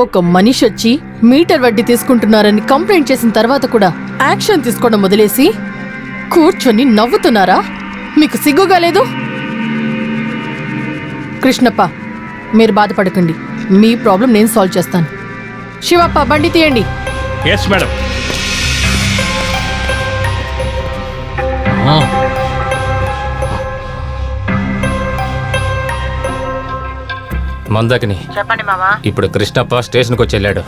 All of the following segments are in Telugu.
ఒక మనిషి వచ్చి మీటర్ వడ్డీ తీసుకుంటున్నారని కంప్లైంట్ చేసిన తర్వాత కూడా యాక్షన్ తీసుకోవడం వదిలేసి కూర్చొని నవ్వుతున్నారా? మీకు సిగ్గుగా లేదు? కృష్ణప్ప, మీరు బాధపడకండి, మీ ప్రాబ్లం నేను సాల్వ్ చేస్తాను. శివప్ప, బండి తీయండి. Yes madam. మందాకిని, చెప్పండి మామా. ఇప్పుడు కృష్ణప్ప స్టేషన్కి వచ్చి వెళ్ళాడు.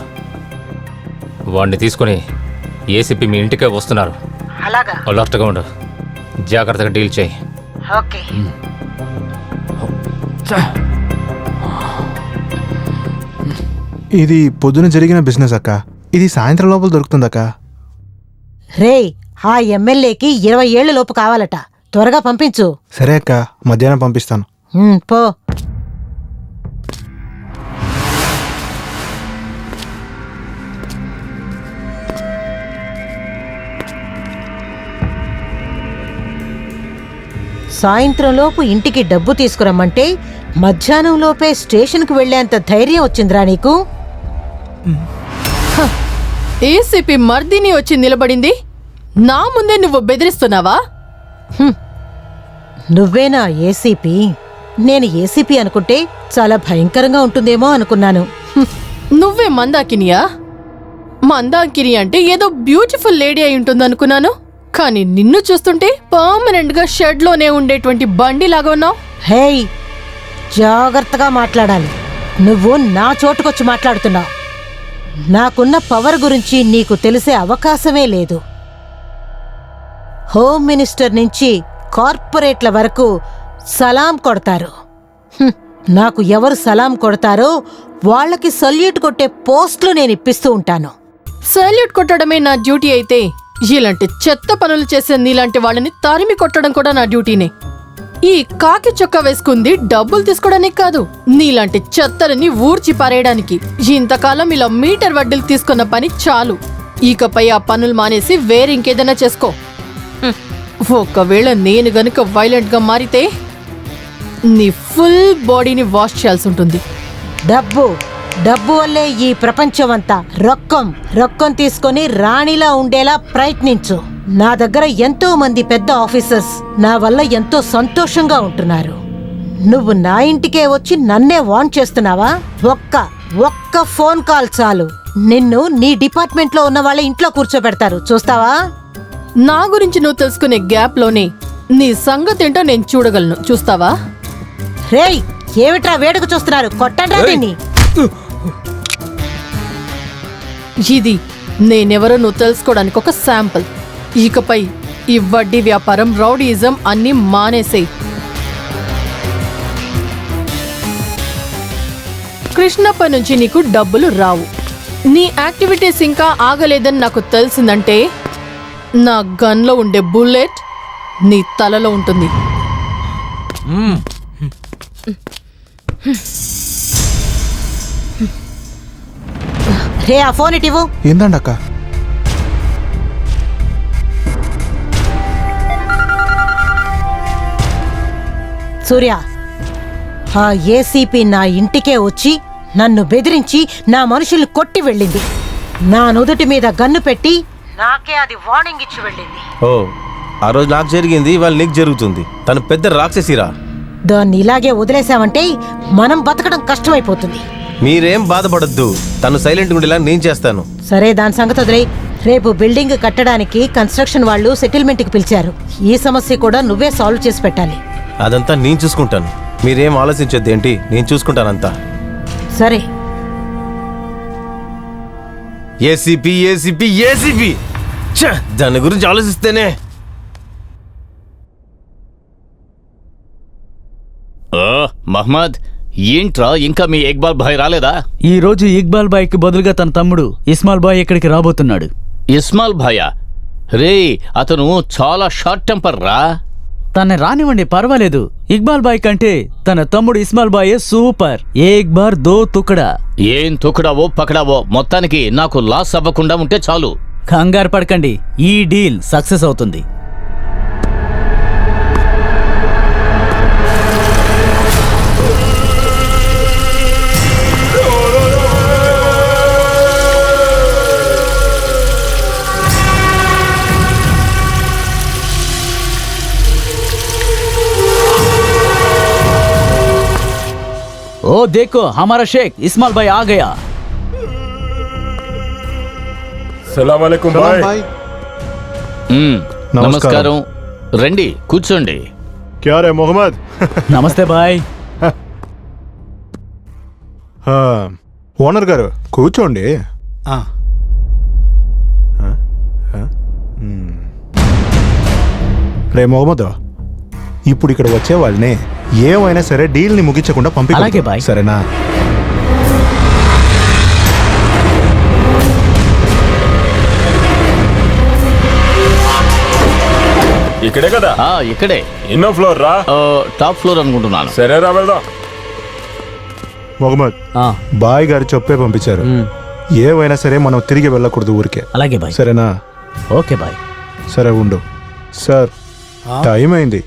వాడిని తీసుకుని ఏసీపీ మీ ఇంటికే వస్తున్నారు. అలాగా? అలర్ట్గా ఉండు, జాగ్రత్తగా డీల్ చేయి. ఓకే. ఇది పొద్దున జరిగిన బిజినెస్ అక్క. ఇది సాయంత్రం లోపల దొరుకుతుందక్క. రే, ఆ ఎమ్మెల్యేకి 20 ఏళ్ల లోపు కావాలట. త్వరగా పంపించు. సరే అక్క, మధ్యాహ్నం పంపిస్తాను. పో. సాయంత్రంలోపు ఇంటికి డబ్బు తీసుకురమ్మంటే మధ్యాహ్నంలోపే స్టేషన్కి వెళ్లేంత ధైర్యం వచ్చిందిరా నీకు? ఏసీపీ మర్దిని వచ్చి నిలబడింది, నా ముందే నువ్వు బెదిరిస్తున్నావా? నువ్వేనా ఏసీపీ? నేను ఏసీపీ అనుకుంటే చాలా భయంకరంగా ఉంటుందేమో అనుకున్నాను. నువ్వే మందాకినియా? మందాకిని అంటే ఏదో బ్యూటిఫుల్ లేడీ అయి ఉంటుందనుకున్నాను, కానీ నిన్ను చూస్తుంటే పర్మనెంట్ గా షెడ్ లోనే ఉండేటువంటి బండి లాగా ఉన్నావు. హేయ్, జాగ్రత్తగా మాట్లాడాలి. నువ్వు నా చోటుకొచ్చి మాట్లాడుతున్నావు. నాకున్న పవర్ గురించి నీకు తెలిసే అవకాశమే లేదు. హోమ్ మినిస్టర్ నుంచి కార్పొరేట్ల వరకు సలాం కొడతారు. నాకు ఎవరు సలాం కొడతారో వాళ్ళకి సల్యూట్ కొట్టే పోస్టులు నేను ఇప్పిస్తూ ఉంటాను. సల్యూట్ కొట్టడమే నా డ్యూటీ అయితే ఇలాంటి చెత్త పనులు చేసే నీలాంటి వాళ్ళని తరిమి కొట్టడం కూడా నా డ్యూటీనే. ఈ కాకి చొక్కా వేసుకుంది డబ్బులు తీసుకోవడానికి కాదు, నీలాంటి చెత్తలని ఊర్చి పారేయడానికి. ఇంతకాలం ఇలా మీటర్ వడ్డీలు తీసుకున్న పని చాలు. ఇకపై ఆ పనులు మానేసి వేరే ఇంకేదైనా చేసుకో. ఒకవేళ నేను గనుక వైలెంట్ గా మారితే నీ ఫుల్ బాడీని వాష్ చేయాల్సి ఉంటుంది. డబ్బు డబ్బు వల్లే ఈ ప్రపంచమంతా. రొక్కం తీసుకొని రాణిలా ఉండేలా ప్రయత్నించు. నా దగ్గర ఎంతో మంది పెద్ద ఆఫీసర్స్ నా వల్ల ఎంతో సంతోషంగా ఉంటున్నారు. నువ్వు నా ఇంటికే వచ్చి నన్నే వార్న్ చేస్తున్నావా? ఒక్క ఫోన్ కాల్ చాలు, నిన్ను నీ డిపార్ట్మెంట్ లో ఉన్న వాళ్ళ ఇంట్లో కూర్చోబెడతారు. చూస్తావా? నా గురించి నువ్వు తెలుసుకునే గ్యాప్ లోనే నీ సంగతేంటో నేను చూడగలను. చూస్తావా? రేయ్, ఏమిట్రా వేడుక చూస్తున్నారు? కొట్టండి దీన్ని. ఇది నేనెవరో నువ్వు తెలుసుకోవడానికి ఒక శాంపుల్. ఇకపై ఈ వడ్డీ వ్యాపారం, రౌడీయిజం అన్నీ మానేసేయ్. కృష్ణప్ప నుంచి నీకు డబ్బులు రావు. నీ యాక్టివిటీస్ ఇంకా ఆగలేదని నాకు తెలిసిందంటే నా గన్లో ఉండే బుల్లెట్ నీ తలలో ఉంటుంది. రే, ఆ ఫోన్ ఇటివ్వు. ఏందండి అక్క? సూర్య, ఆ ఏసీపీ నా ఇంటికే వచ్చి నన్ను బెదిరించి నా మనుషుల్ని కొట్టి వెళ్ళింది. నా నుదుటి మీద గన్ను పెట్టి నాకే అది వార్నింగ్ ఇచ్చి వెళ్ళింది. ఓ, ఆ రోజు నాకు జరిగింది, ఇవాళ నీకు జరుగుతుంది. తను పెద్ద రాక్షసిరా. దాన్ని ఇలాగే వదిలేశామంటే మనం బతకడం కష్టమైపోతుంది. మీరేం బాధపడద్దు, తను సైలెంట్ ఉండేలా నేను చేస్తాను. సరే, దాని సంగతి వదిలే. రేపు బిల్డింగ్ కట్టడానికి కన్స్ట్రక్షన్ వాళ్ళు సెటిల్మెంట్కి పిలిచారు. ఈ సమస్య కూడా నువ్వే సాల్వ్ చేసి పెట్టాలి. అదంతా నేను చూసుకుంటాను, మీరేం ఆలోచించొద్దు. ఏంటి, నేను చూసుకుంటానంతా. సరే. ఏసీపీ ఏసీపీ ఏసీపీ, దాని గురించి ఆలోచిస్తేనే. మహమ్మద్, ఏంట్రా ఇంకా మీ ఇక్బాల్ భాయ్ రాలేదా? ఈ రోజు ఇక్బాల్ బాయ్ కి బదులుగా తన తమ్ముడు ఇస్మాల్ బాయ్ ఇక్కడికి రాబోతున్నాడు. ఇస్మాల్ భాయా? రే, అతను చాలా షార్ట్ టెంపర్ రా. తన రానివ్వండి, పర్వాలేదు. ఇక్బాల్ బాయ్ కంటే తన తమ్ముడు ఇస్మాల్ బాయే సూపర్. ఏక్ బార్ దో తుకడా. ఏం తుకడావో పకడావో, మొత్తానికి నాకు లాస్ అవ్వకుండా ఉంటే చాలు. కంగారు పడకండి, ఈ డీల్ సక్సెస్ అవుతుంది. ओ देखो हमारा शेख इस्माइल भाई आ गया। సలాం అలైకుం సలాం బాయ్. బాయ్. నమస్కారం. రండి కూర్చోండి. క్యా రే మొహమ్మద్? नमस्ते भाई। ఆ, ఓనర్ గారు కూర్చోండి. రే మొహమ్మద్, ఇప్పుడు ఇక్కడ వచ్చే వాళ్ళని ఏమైనా సరే డీల్ ని ముగించకుండా పంపి అలాగే బాయ్. సరేనా? ఇక్కడే కదా? ఇక్కడే. ఎన్నో ఫ్లోర్ రా? టాప్ ఫ్లోర్ అనుకుంటున్నాను. సరే రా వెళ్దాం. మొహమ్మద్, బాయ్ గారు చెప్పే పంపించారు. ఏమైనా సరే మనం తిరిగి వెళ్ళకూడదు ఊరికే. అలాగే బాయ్. సరేనా? Okay bye. సరే ఉండు. సార్ టైం అయింది,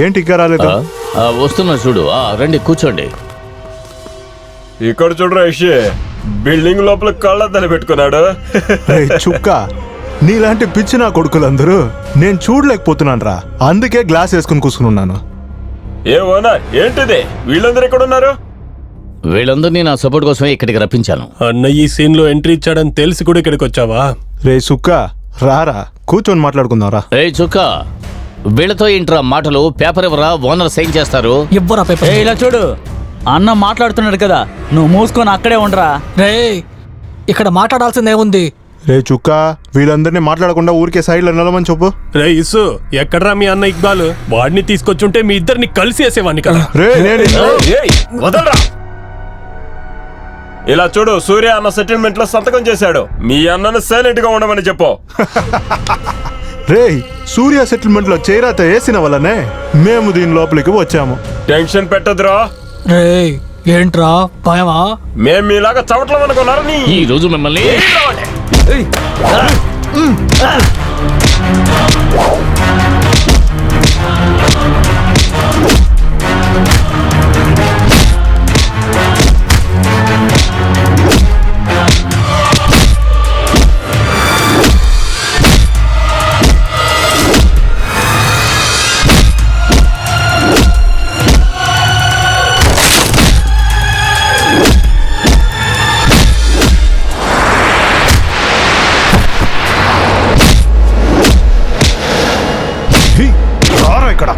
ఏంటి ఇంకా రాలేదు? వస్తున్నా చూడు. రండి కూర్చోండి. ఇక్కడ చూడరా ఇషే, బిల్డింగ్ లోపల కళ్ళద్దాలు పెట్టుకున్నాడు. రేయ్ చుక్క, నీలాంటి పిచ్చి నా కొడుకులందరూ నేను చూడలేకపోతున్నాను రా, అందుకే గ్లాస్ వేసుకుని కూర్చుని ఉన్నాను. ఏ ఓనర్ ఏంటిది? వీళ్ళందరూ ఎక్కడ ఉన్నారు? వీళ్ళందరినీ నా సపోర్ట్ కోసమే ఇక్కడికి రప్పించాను. అన్న ఈ సీన్ లో ఎంట్రీ ఇచ్చాడని తెలిసి కూడా ఇక్కడికి వచ్చావా? రే సుక్క, రారా కూర్చొని మాట్లాడుకుందాం రా. చుక్క, వీళ్ళతో ఏంట్రా మాటలు? పేపర్ ఎవరా? ఓనర్ సైన్ చేస్తారు. ఇవ్వరా పేపర్. ఏ ఇలా చూడు, అన్న మాట్లాడుతున్నాడు కదా, నువ్వు మూసుకొని అక్కడే ఉండరా. రే ఇక్కడ మాట్లాడాల్సిందేముంది? రే చుక్క, వీళ్ళందరినీ మాట్లాడకుండా ఊరికే సైడ్ లో నిలమని చెప్పు. రే ఇసు, ఎక్కడ్రా మీ అన్న ఇక్బాల్? వాడిని తీసుకొచ్చుంటే మీ ఇద్దరిని కలిసి వేసేవాడిని కదా. రే నేను ఏయ్, వదలరా. ఇలా చూడు, సూర్య అన్న సెటిల్మెంట్ లో సంతకం చేశాడు. మీ అన్నను సైలెంట్ గా ఉండమని చెప్పు. రే సూర్య సెటిల్మెంట్ లో చేరాత వేసిన వల్లనే మేము దీని లోపలికి వచ్చాము. టెన్షన్ పెట్టదురా. రే ఏంట్రా భయమా? మేం మీలాగా చవట్లం అనుకున్నారు. నీ ఈ రోజు మిమ్మల్ని రారా ఇక్కడ.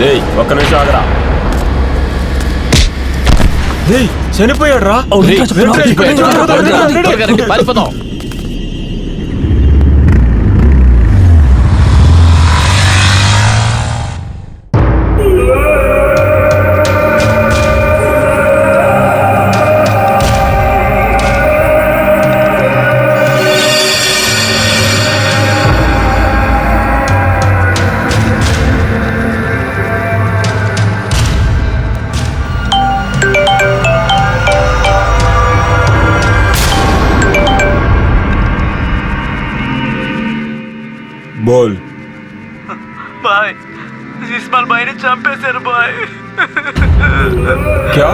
ఏయ్, ఒక్క నిమిషం ఆగరా. ఏయ్, చనిపోయాడు రా. త్వరగా రండి, పారిపోదాం. బోల్. బాయ్, ఇస్మాయిల్ భాయ్ని చంపేశారు బాయ్. క్యా?